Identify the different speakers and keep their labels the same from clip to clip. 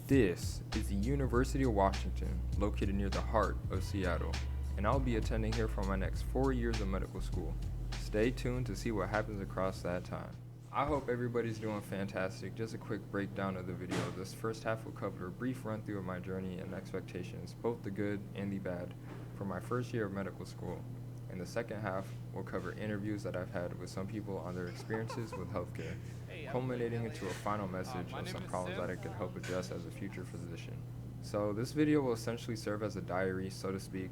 Speaker 1: This is the University of Washington, located near the heart of Seattle, and I'll be attending here for my next 4 years of medical school. Stay tuned to see what happens across that time. I hope everybody's doing fantastic. Just a quick breakdown of the video. This first half will cover a brief run through of my journey and expectations, both the good and the bad, for my first year of medical school. And the second half will cover interviews that I've had with some people on their experiences with healthcare, culminating into a final message of some problems that I could help address as a future physician. So this video will essentially serve as a diary, so to speak,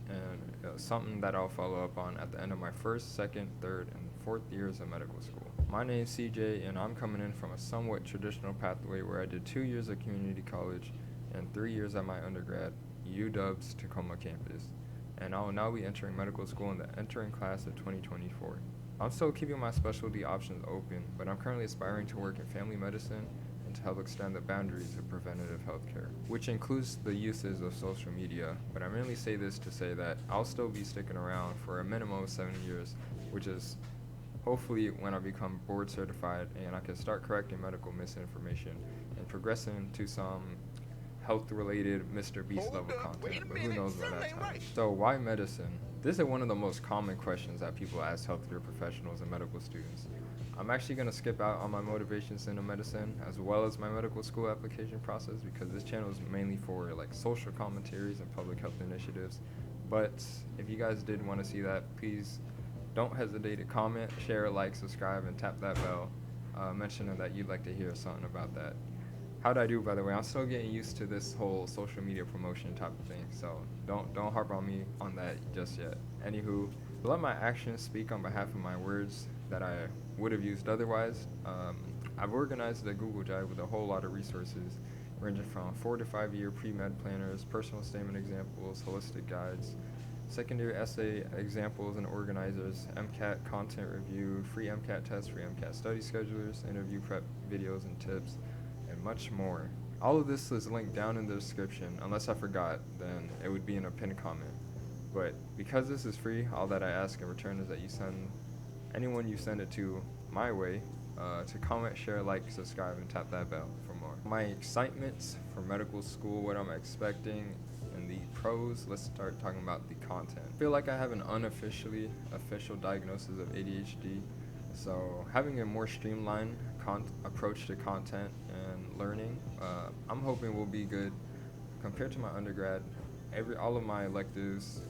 Speaker 1: and something that I'll follow up on at the end of my first, second, third, and fourth years of medical school. My name is CJ, and I'm coming in from a somewhat traditional pathway where I did 2 years of community college and 3 years at my undergrad, UW's Tacoma campus. And I will now be entering medical school in the entering class of 2024. I'm still keeping my specialty options open, but I'm currently aspiring to work in family medicine and to help extend the boundaries of preventative healthcare, which includes the uses of social media. But I merely say this to say that I'll still be sticking around for a minimum of 7 years, which is hopefully when I become board certified and I can start correcting medical misinformation and progressing to some health-related Mr. Beast level content, but who knows by that time. So why medicine? This is one of the most common questions that people ask healthcare professionals and medical students. I'm actually going to skip out on my motivations into medicine as well as my medical school application process because this channel is mainly for like social commentaries and public health initiatives. But if you guys did want to see that, please don't hesitate to comment, share, like, subscribe, and tap that bell, mentioning that you'd like to hear something about that. How'd I do, by the way? I'm still getting used to this whole social media promotion type of thing, so don't harp on me on that just yet. Anywho, let my actions speak on behalf of my words that I would have used otherwise. I've organized a Google Drive with a whole lot of resources, ranging from 4 to 5 year pre-med planners, personal statement examples, holistic guides, secondary essay examples and organizers, MCAT content review, free MCAT tests, free MCAT study schedulers, interview prep videos and tips, and much more. All of this is linked down in the description. Unless I forgot, then it would be in a pinned comment. But because this is free, all that I ask in return is that you send anyone you send it to my way to comment, share, like, subscribe, and tap that bell for more. My excitement for medical school, what I'm expecting, and the pros. Let's start talking about the content. I feel like I have an official diagnosis of ADHD, so having a more streamlined approach to content and learning, I'm hoping will be good compared to my undergrad. All of my electives,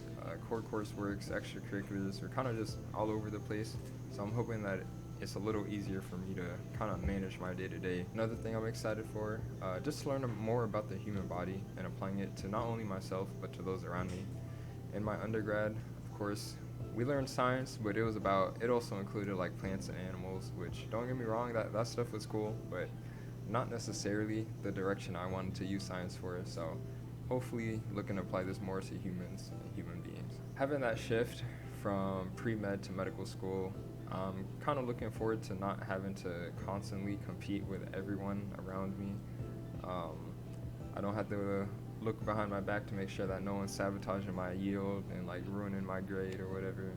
Speaker 1: core courseworks, extracurriculars are kind of just all over the place, so I'm hoping that it's a little easier for me to kind of manage my day-to-day. Another thing I'm excited for, just to learn more about the human body and applying it to not only myself but to those around me. In my undergrad, of course, we learned science, but it also included like plants and animals, which, don't get me wrong, that stuff was cool, but not necessarily the direction I wanted to use science for. So hopefully looking to apply this more to humans and human beings. Having that shift from pre-med to medical school, I'm kind of looking forward to not having to constantly compete with everyone around me. I don't have to look behind my back to make sure that no one's sabotaging my yield and like ruining my grade or whatever.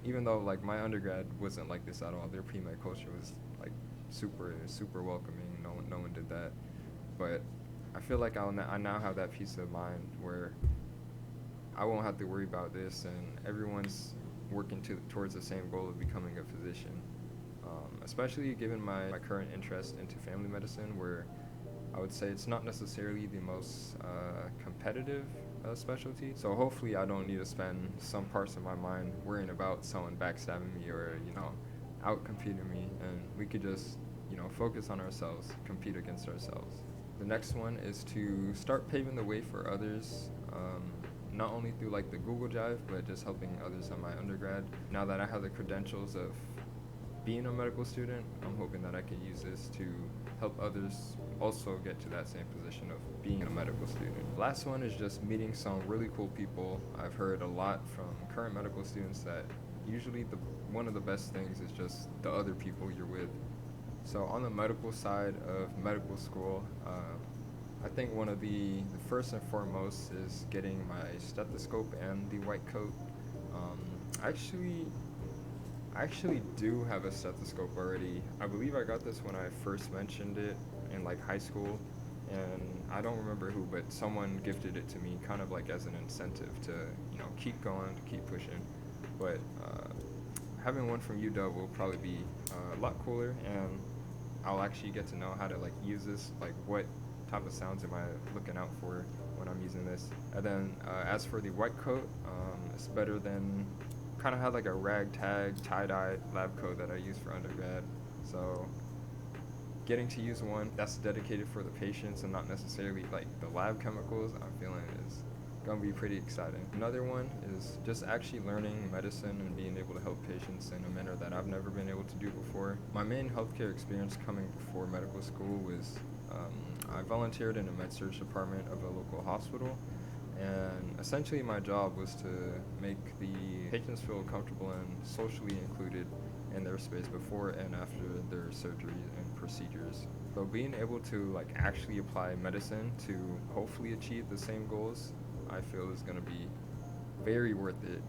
Speaker 1: Even though like my undergrad wasn't like this at all. Their pre-med culture was like super welcoming. No one did that. But I feel like I now have that peace of mind where I won't have to worry about this, and everyone's working towards the same goal of becoming a physician. Especially given my current interest into family medicine, where I would say it's not necessarily the most competitive specialty. So hopefully I don't need to spend some parts of my mind worrying about someone backstabbing me or, out-competing me, and we could just, focus on ourselves, compete against ourselves. The next one is to start paving the way for others, not only through like the Google Drive, but just helping others in my undergrad. Now that I have the credentials of being a medical student, I'm hoping that I can use this to help others also get to that same position of being a medical student. Last one is just meeting some really cool people. I've heard a lot from current medical students that usually one of the best things is just the other people you're with. So on the medical side of medical school, I think one of the first and foremost is getting my stethoscope and the white coat. I actually do have a stethoscope already. I believe I got this when I first mentioned it in like high school, and I don't remember who, but someone gifted it to me kind of like as an incentive to, keep going, to keep pushing. But having one from UW will probably be a lot cooler, and I'll actually get to know how to like use this, like what type of sounds am I looking out for when I'm using this. And then as for the white coat, it's better than kind of had like a ragtag tie-dye lab coat that I use for undergrad. So getting to use one that's dedicated for the patients and not necessarily like the lab chemicals, I'm feeling is gonna be pretty exciting. Another one is just actually learning medicine and being able to help patients in a manner that I've never been able to do before. My main healthcare experience coming before medical school was I volunteered in a med-surg department of a local hospital, and essentially my job was to make the patients feel comfortable and socially included in their space before and after their surgeries and procedures. So being able to like actually apply medicine to hopefully achieve the same goals, I feel is going to be very worth it,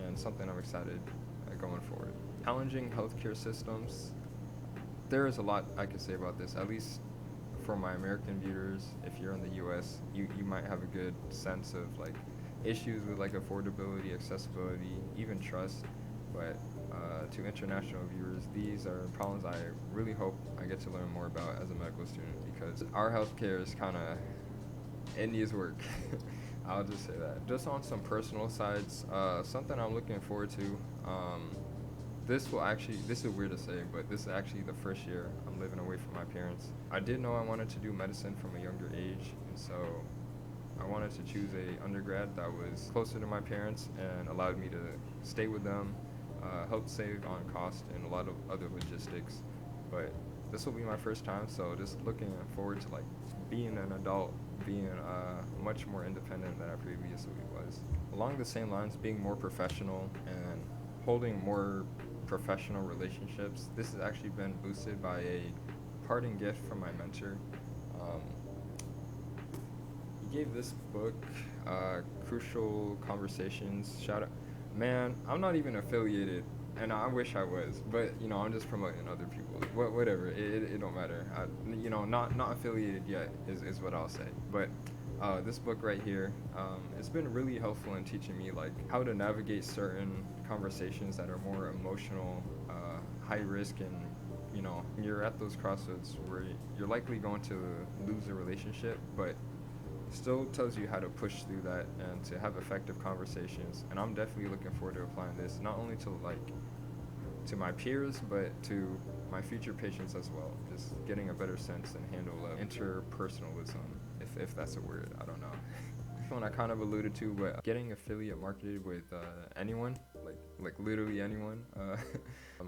Speaker 1: and something I'm excited going forward. Challenging healthcare systems. There is a lot I could say about this, at least for my American viewers. If you're in the US, you might have a good sense of like issues with like affordability, accessibility, even trust. But to international viewers, these are problems I really hope I get to learn more about as a medical student, because our healthcare is kind of, it needs work. I'll just say that. Just on some personal sides, something I'm looking forward to. This is weird to say, but this is actually the first year I'm living away from my parents. I did know I wanted to do medicine from a younger age, and so I wanted to choose a undergrad that was closer to my parents and allowed me to stay with them, help save on cost and a lot of other logistics. But this will be my first time, so just looking forward to like being an adult, being much more independent than I previously was. Along the same lines, being more professional and holding more professional relationships. This has actually been boosted by a parting gift from my mentor. He gave this book, Crucial Conversations. Shout out, man! I'm not even affiliated, and I wish I was, but I'm just promoting other people. Whatever, it don't matter. Not affiliated yet is what I'll say. But this book right here, it's been really helpful in teaching me like how to navigate certain conversations that are more emotional, high risk, and you're at those crossroads where you're likely going to lose a relationship, but still tells you how to push through that and to have effective conversations. And I'm definitely looking forward to applying this not only to my peers, but to my future patients as well. Just getting a better sense and handle of interpersonalism, if that's a word, I don't know. One I kind of alluded to, but getting affiliate marketed with anyone, like literally anyone,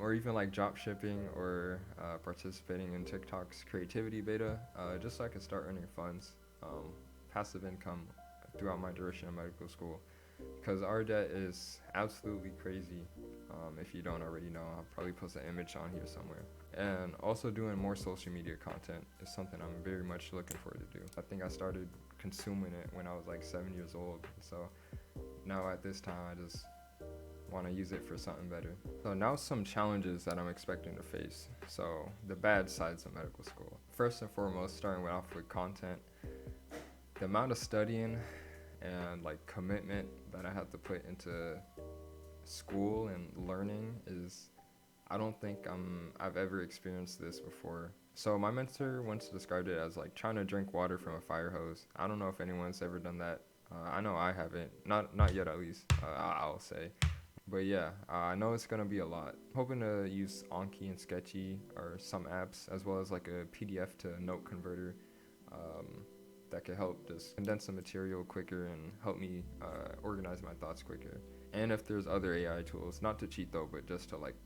Speaker 1: or even like drop shipping or participating in TikTok's creativity beta, just so I could start earning funds, passive income throughout my duration of medical school, because our debt is absolutely crazy. If you don't already know, I'll probably post an image on here somewhere. And also doing more social media content is something I'm very much looking forward to do. I think I started consuming it when I was like 7 years old. So now at this time, I just want to use it for something better. So now some challenges that I'm expecting to face. So the bad sides of medical school. First and foremost, starting off with content. The amount of studying and like commitment that I have to put into school and learning is, I don't think I've ever experienced this before. So my mentor once described it as like trying to drink water from a fire hose. I don't know if anyone's ever done that. I know I haven't, not yet at least, I'll say. But yeah, I know it's gonna be a lot. Hoping to use Anki and Sketchy or some apps, as well as like a PDF to note converter, that could help just condense the material quicker and help me organize my thoughts quicker. And if there's other AI tools, not to cheat though, but just to like,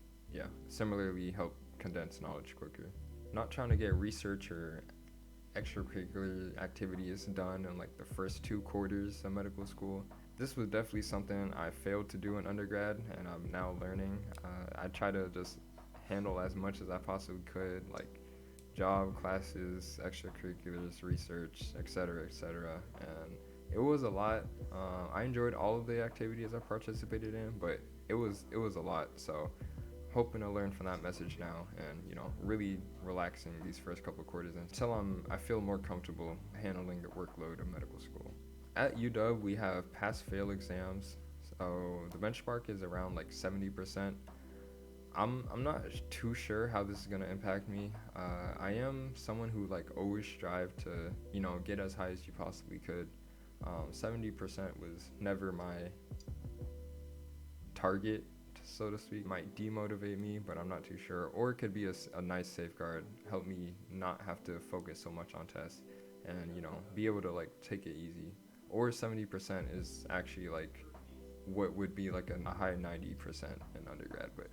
Speaker 1: similarly help condense knowledge quicker. Not trying to get research or extracurricular activities done in like the first 2 quarters of medical school. This was definitely something I failed to do in undergrad, and I'm now learning. I try to just handle as much as I possibly could, like job, classes, extracurriculars, research, etc., etc. And it was a lot. I enjoyed all of the activities I participated in, but it was a lot. So hoping to learn from that message now, and really relaxing these first couple quarters until I feel more comfortable handling the workload of medical school. At UW, we have pass-fail exams, so the benchmark is around like 70%. I'm not too sure how this is gonna impact me. I am someone who like always strive to get as high as you possibly could. 70% was never my target, so to speak. Might demotivate me, but I'm not too sure. Or it could be a nice safeguard, help me not have to focus so much on tests, and be able to like take it easy. Or 70% is actually like what would be like a high 90% in undergrad, but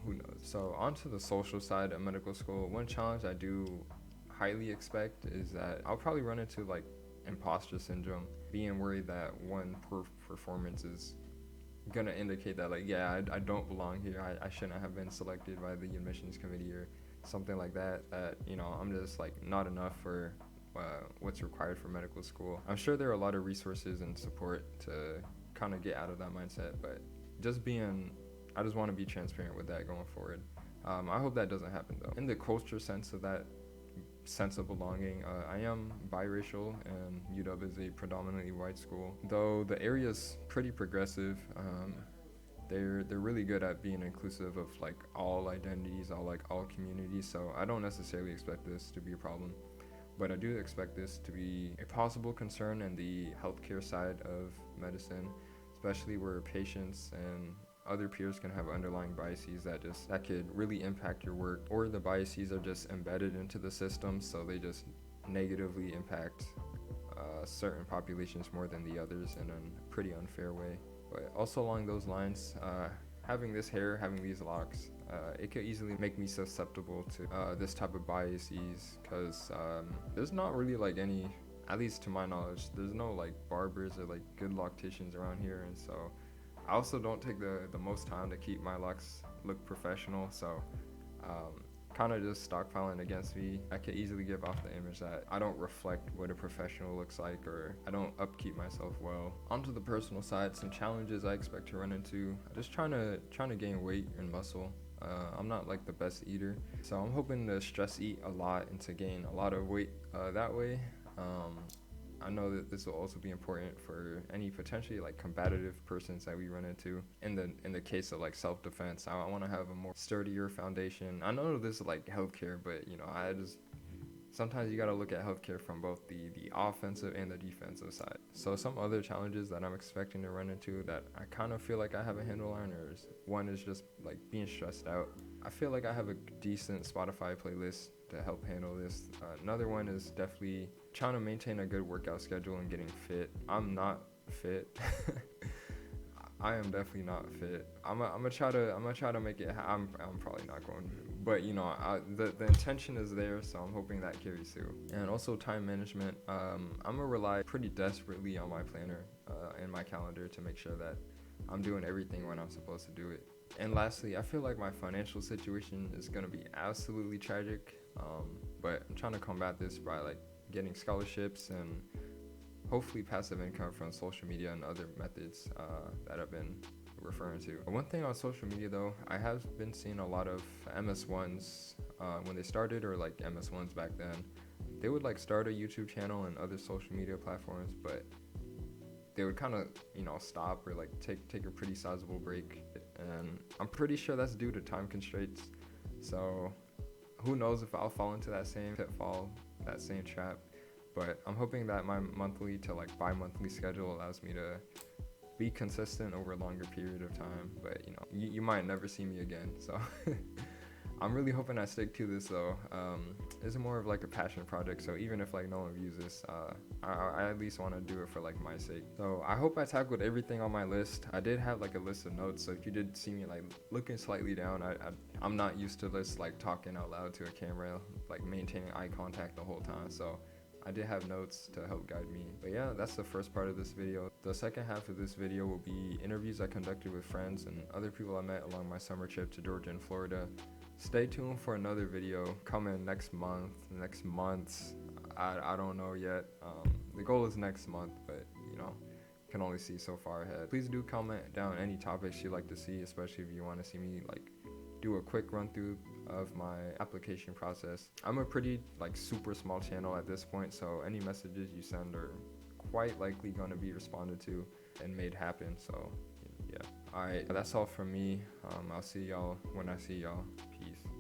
Speaker 1: who knows. So onto the social side of medical school, one challenge I do highly expect is that I'll probably run into like imposter syndrome, being worried that one poor performance is gonna indicate that like, yeah, I don't belong here, I shouldn't have been selected by the admissions committee or something like that, I'm just like not enough for what's required for medical school. I'm sure there are a lot of resources and support to kind of get out of that mindset, but I just want to be transparent with that going forward. I hope that doesn't happen though. In the culture sense of that sense of belonging, I am biracial, and UW is a predominantly white school. Though the area's pretty progressive, they're really good at being inclusive of like all identities, all communities. So I don't necessarily expect this to be a problem, but I do expect this to be a possible concern in the healthcare side of medicine, especially where patients and other peers can have underlying biases that could really impact your work, or the biases are just embedded into the system, so they just negatively impact certain populations more than the others in a pretty unfair way. But also along those lines, having this hair, having these locks, it could easily make me susceptible to this type of biases, because there's not really like any, at least to my knowledge, there's no like barbers or like good locticians around here, and so I also don't take the most time to keep my locks look professional, so kind of just stockpiling against me, I could easily give off the image that I don't reflect what a professional looks like, or I don't upkeep myself well. Onto the personal side, some challenges I expect to run into. Just trying to gain weight and muscle. I'm not like the best eater, so I'm hoping to stress eat a lot and to gain a lot of weight that way. I know that this will also be important for any potentially like combative persons that we run into. In the case of like self-defense, I want to have a more sturdier foundation. I know this is like healthcare, but sometimes you got to look at healthcare from both the offensive and the defensive side. So some other challenges that I'm expecting to run into that I kind of feel like I have a handle on, one is just like being stressed out. I feel like I have a decent Spotify playlist to help handle this. Another one is definitely trying to maintain a good workout schedule and getting fit. I'm not fit. I am definitely not fit. I'm gonna try to make it. I'm probably not going, but the intention is there, so I'm hoping that carries through. And also time management. I'm gonna rely pretty desperately on my planner and my calendar to make sure that I'm doing everything when I'm supposed to do it. And lastly, I feel like my financial situation is gonna be absolutely tragic, but I'm trying to combat this by like getting scholarships and hopefully passive income from social media and other methods that I've been referring to. One thing on social media though, I have been seeing a lot of MS1s when they started, or like MS1s back then, they would like start a YouTube channel and other social media platforms, but they would kind of stop or like take a pretty sizable break, and I'm pretty sure that's due to time constraints. So who knows if I'll fall into that same pitfall, that same trap. But I'm hoping that my monthly to like bi-monthly schedule allows me to be consistent over a longer period of time. But you might never see me again, so I'm really hoping I stick to this though. It's more of like a passion project, so even if like no one views this, I at least want to do it for like my sake. So I hope I tackled everything on my list. I did have like a list of notes, so if you did see me like looking slightly down, I'm not used to this like talking out loud to a camera, like maintaining eye contact the whole time, so I did have notes to help guide me. But yeah, that's the first part of this video. The second half of this video will be interviews I conducted with friends and other people I met along my summer trip to Georgia and Florida. Stay tuned for another video coming next months. I don't know yet. The goal is next month, but can only see so far ahead. Please do comment down any topics you'd like to see, especially if you want to see me like do a quick run through of my application process. I'm a pretty super small channel at this point, so any messages you send are quite likely going to be responded to and made happen. So yeah. All right, that's all from me. I'll see y'all when I see y'all. Peace.